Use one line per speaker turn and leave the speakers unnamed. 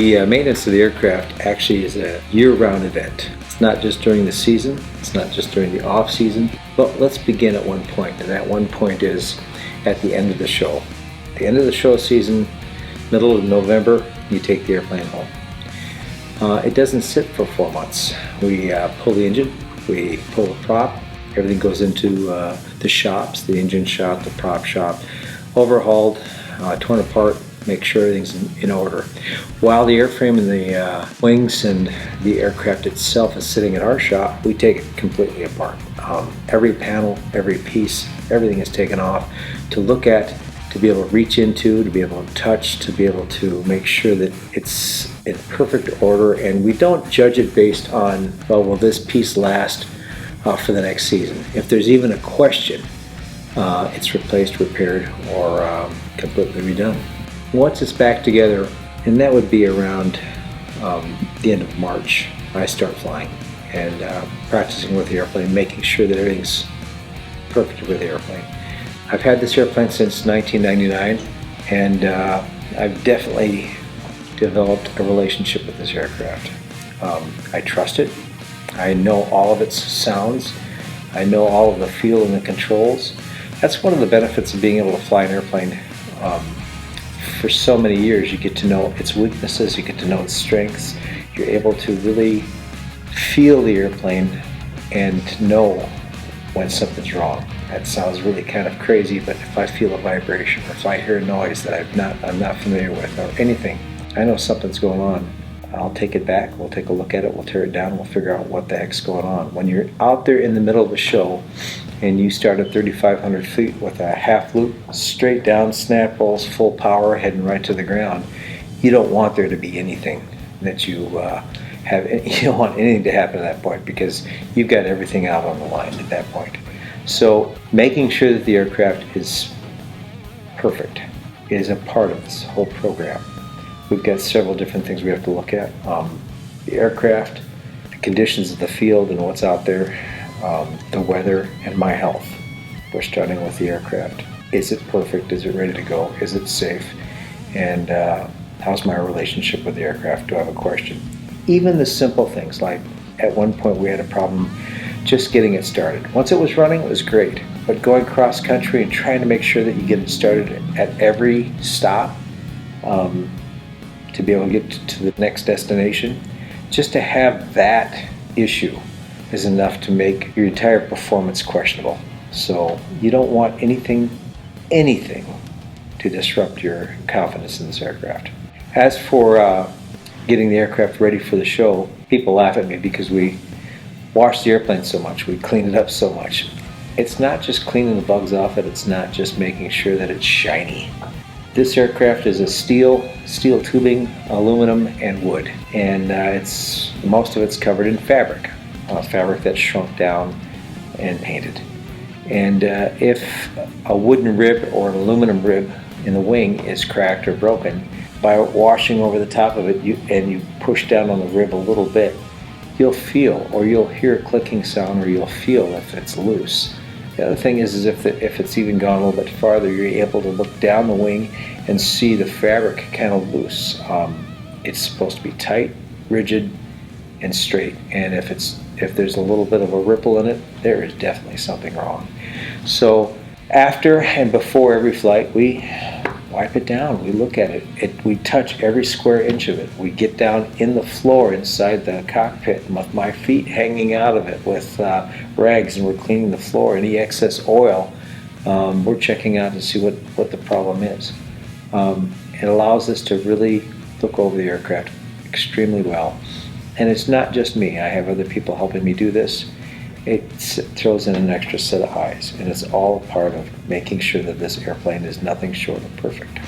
The maintenance of the aircraft actually is a year-round event. It's not just during the season, it's not just during the off-season, but let's begin at one point, and that one point is at the end of the show. At the end of the show season, middle of November, you take the airplane home. It doesn't sit for 4 months. We pull the engine, we pull the prop, everything goes into the shops, the engine shop, the prop shop, overhauled, torn apart, make sure everything's in order. While the airframe and the wings and the aircraft itself is sitting in our shop, we take it completely apart. Every panel, every piece, everything is taken off to look at, to be able to reach into, to be able to touch, to be able to make sure that it's in perfect order. And we don't judge it based on, well, will this piece last for the next season? If there's even a question, it's replaced, repaired, or completely redone. Once it's back together, and that would be around the end of March, I start flying and practicing with the airplane, making sure that everything's perfect with the airplane. I've had this airplane since 1999, and I've definitely developed a relationship with this aircraft. I trust it. I know all of its sounds. I know all of the feel and the controls. That's one of the benefits of being able to fly an airplane. For so many years, you get to know its weaknesses, you get to know its strengths. You're able to really feel the airplane and know when something's wrong. That sounds really kind of crazy, but if I feel a vibration, or if I hear a noise that I'm not familiar with, or anything, I know something's going on. I'll take it back, we'll take a look at it, we'll tear it down, we'll figure out what the heck's going on. When you're out there in the middle of a show and you start at 3,500 feet with a half loop, straight down, snap rolls, full power, heading right to the ground, you don't want there to be anything that you don't want anything to happen at that point, because you've got everything out on the line at that point. So making sure that the aircraft is perfect is a part of this whole program. We've got several different things we have to look at. The aircraft, the conditions of the field and what's out there, the weather, and my health. We're starting with the aircraft. Is it perfect? Is it ready to go? Is it safe? And how's my relationship with the aircraft? Do I have a question? Even the simple things, like at one point we had a problem just getting it started. Once it was running, it was great. But going cross country and trying to make sure that you get it started at every stop, to be able to get to the next destination, just to have that issue is enough to make your entire performance questionable. So you don't want anything to disrupt your confidence in this aircraft. As for getting the aircraft ready for the show, people laugh at me because we wash the airplane so much, we clean it up so much. It's not just cleaning the bugs off it, it's not just making sure that it's shiny. This aircraft is a steel tubing, aluminum, and wood, and most of it's covered in fabric that's shrunk down and painted. And if a wooden rib or an aluminum rib in the wing is cracked or broken, by washing over the top of it and you push down on the rib a little bit, you'll feel, or you'll hear a clicking sound, or you'll feel if it's loose. The other thing is if it's even gone a little bit farther, you're able to look down the wing and see the fabric kind of loose. It's supposed to be tight, rigid, and straight. And if there's a little bit of a ripple in it, there is definitely something wrong. So after and before every flight, we wipe it down, we look at it, we touch every square inch of it. We get down in the floor inside the cockpit with my feet hanging out of it with rags, and we're cleaning the floor. Any excess oil, we're checking out to see what the problem is. It allows us to really look over the aircraft extremely well. And it's not just me, I have other people helping me do this. It throws in an extra set of eyes, and it's all part of making sure that this airplane is nothing short of perfect.